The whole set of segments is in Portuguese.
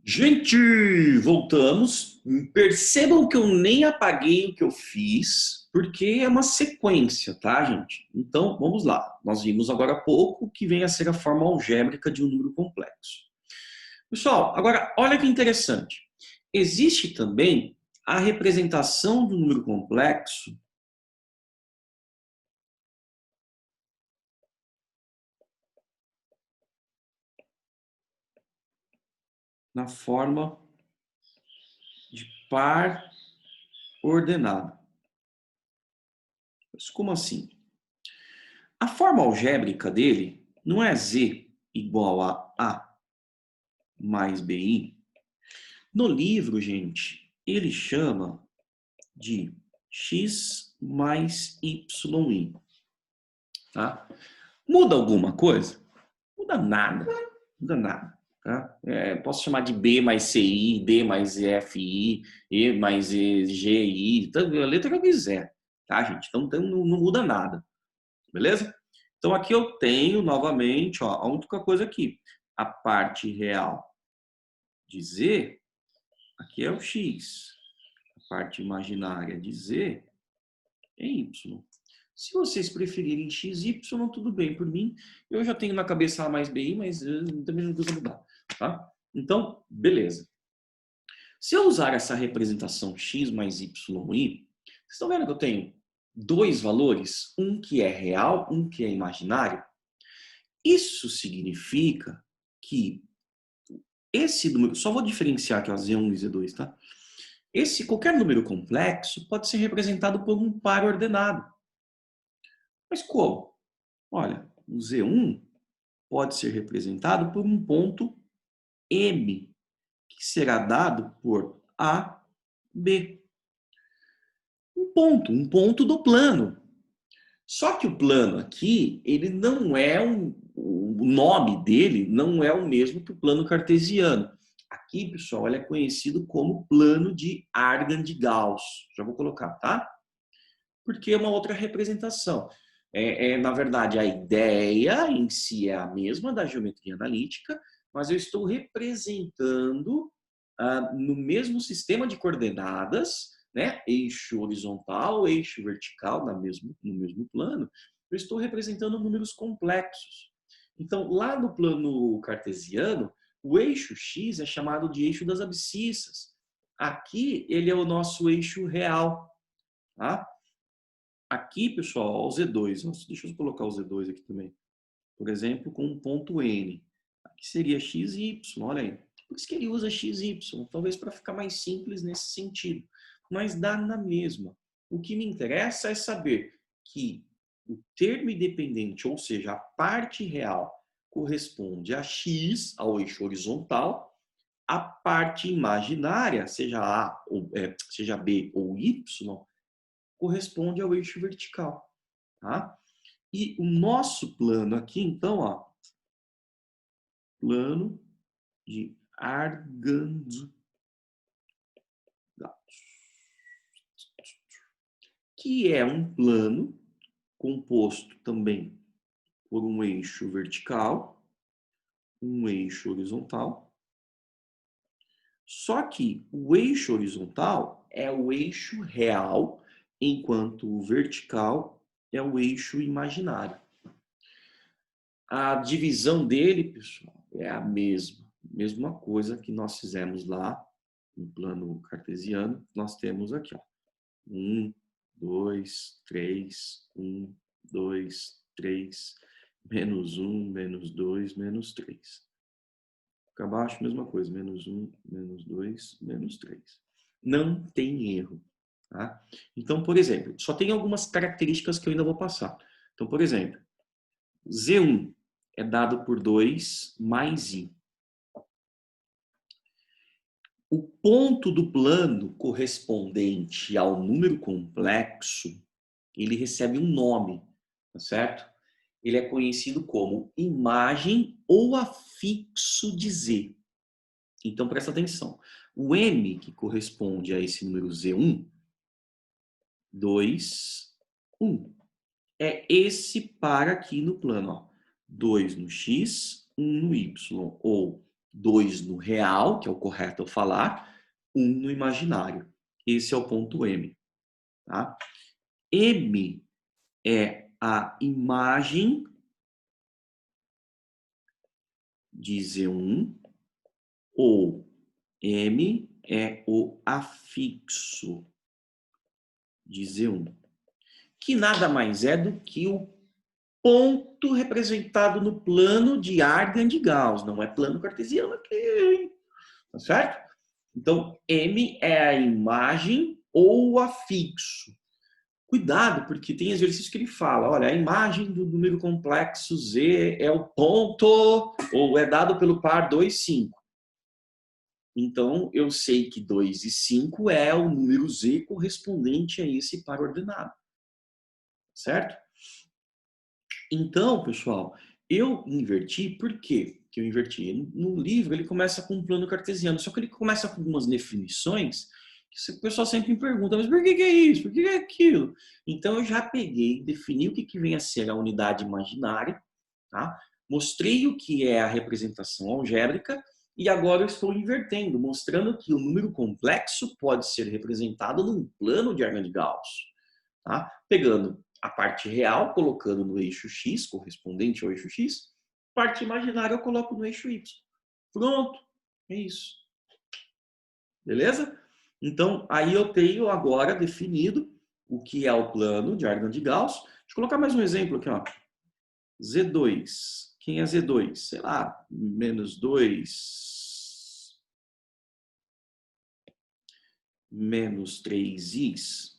Gente, voltamos. Percebam que eu nem apaguei o que eu fiz, porque é uma sequência, tá, gente? Então, vamos lá. Nós vimos agora há pouco que vem a ser a forma algébrica de um número complexo. Pessoal, agora olha que interessante. Existe também a representação do número complexo na forma de par ordenado. Mas como assim? A forma algébrica dele não é z igual a A mais BI. No livro, gente, ele chama de x mais yi. Tá? Muda alguma coisa? Muda nada. Muda nada. Tá? Posso chamar de B mais CI, D mais FI, E mais GI, a letra que eu quiser. Tá, gente? Então não muda nada. Beleza? Então aqui eu tenho novamente, ó, a única coisa aqui. A parte real de Z, aqui é o X. A parte imaginária de Z é Y. Se vocês preferirem X, Y, tudo bem por mim. Eu já tenho na cabeça A mais BI, mas também não precisa mudar. Tá? Então, beleza. Se eu usar essa representação X mais YI, vocês estão vendo que eu tenho dois valores? Um que é real, um que é imaginário. Isso significa que esse número, só vou diferenciar aqui, ó, Z1 e Z2, tá? Qualquer número complexo pode ser representado por um par ordenado. Mas como? Olha, o Z1 pode ser representado por um ponto M, que será dado por A, B. Um ponto do plano. Só que o plano aqui, ele não é o nome dele não é o mesmo que o plano cartesiano. Aqui, pessoal, ele é conhecido como plano de Argand de Gauss. Já vou colocar, tá? Porque é uma outra representação. Na verdade, a ideia em si é a mesma da geometria analítica, mas eu estou representando no mesmo sistema de coordenadas, né? Eixo horizontal, eixo vertical no mesmo plano, eu estou representando números complexos. Então, lá no plano cartesiano, o eixo X é chamado de eixo das abscissas. Aqui, ele é o nosso eixo real, tá? Aqui, pessoal, ó, o Z2. Deixa eu colocar o Z2 aqui também. Por exemplo, com um ponto N. Aqui seria x e y, olha aí. Por isso que ele usa x e y, talvez para ficar mais simples nesse sentido. Mas dá na mesma. O que me interessa é saber que o termo independente, ou seja, a parte real, corresponde a x, ao eixo horizontal, a parte imaginária, seja A, seja B ou Y, corresponde ao eixo vertical. Tá? E o nosso plano aqui, então, ó, plano de Argand, que é um plano composto também por um eixo vertical, um eixo horizontal. Só que o eixo horizontal é o eixo real, enquanto o vertical é o eixo imaginário. A divisão dele, pessoal, é a mesma coisa que nós fizemos lá no plano cartesiano. Nós temos aqui, ó, 1, 2, 3, 1, 2, 3, menos 1, menos 2, menos 3. Fica abaixo, mesma coisa, menos 1, menos 2, menos 3. Não tem erro. Tá? Então, por exemplo, só tem algumas características que eu ainda vou passar. Então, por exemplo, Z1 é dado por 2 mais I. O ponto do plano correspondente ao número complexo, ele recebe um nome, tá certo? Ele é conhecido como imagem ou afixo de Z. Então, presta atenção. O M, que corresponde a esse número Z1, 2, 1. É esse par aqui no plano, ó. 2 no X, 1 no Y. Ou 2 no real, que é o correto eu falar, 1 no imaginário. Esse é o ponto M. Tá? M é a imagem de Z1 ou M é o afixo de Z1, que nada mais é do que o ponto representado no plano de Argand de Gauss, não é plano cartesiano aqui, tá certo? Então, M é a imagem ou o afixo. Cuidado, porque tem exercício que ele fala, olha, a imagem do número complexo Z é o ponto, ou é dado pelo par 2, 5. Então, eu sei que 2 e 5 é o número Z correspondente a esse par ordenado. Certo? Então, pessoal, eu inverti, por quê que eu inverti? No livro ele começa com um plano cartesiano, só que ele começa com algumas definições que o pessoal sempre me pergunta, mas por que é isso? Por que é aquilo? Então eu já peguei, defini o que vem a ser a unidade imaginária, tá? Mostrei o que é a representação algébrica e agora eu estou invertendo, mostrando que o número complexo pode ser representado num plano de Argand-Gauss, tá? Pegando a parte real, colocando no eixo X, correspondente ao eixo X, parte imaginária eu coloco no eixo Y. Pronto, é isso. Beleza? Então, aí eu tenho agora definido o que é o plano de Argand-Gauss. Deixa eu colocar mais um exemplo aqui, ó. Z2. Quem é Z2? Sei lá, menos 2, menos 3is.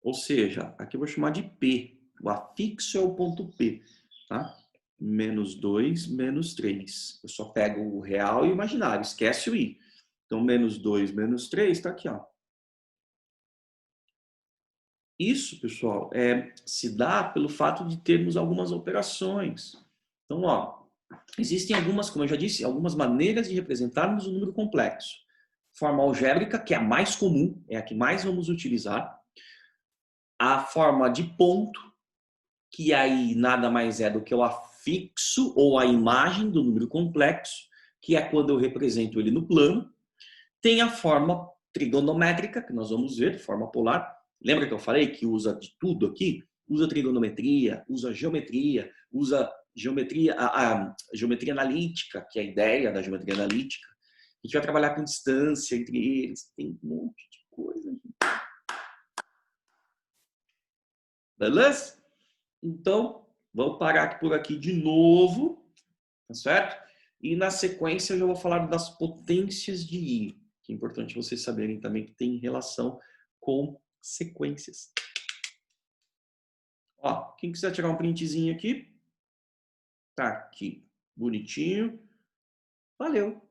Ou seja, aqui eu vou chamar de P. O afixo é o ponto P, tá? Menos 2, menos 3. Eu só pego o real e o imaginário, esquece o I. Então, menos 2, menos 3, está aqui, ó. Isso, pessoal, se dá pelo fato de termos algumas operações. Então, ó, existem algumas, como eu já disse, algumas maneiras de representarmos o número complexo. Forma algébrica, que é a mais comum, é a que mais vamos utilizar. A forma de ponto, que aí nada mais é do que o afixo ou a imagem do número complexo, que é quando eu represento ele no plano. Tem a forma trigonométrica, que nós vamos ver, forma polar. Lembra que eu falei que usa de tudo aqui? Usa trigonometria, usa geometria, usa geometria, a geometria analítica, que é a ideia da geometria analítica. A gente vai trabalhar com distância entre eles, tem um monte de coisa. Beleza? Então, vamos parar aqui por aqui de novo, tá certo? E na sequência eu já vou falar das potências de I, que é importante vocês saberem também que tem relação com sequências. Ó, quem quiser tirar um printzinho aqui, tá aqui, bonitinho. Valeu!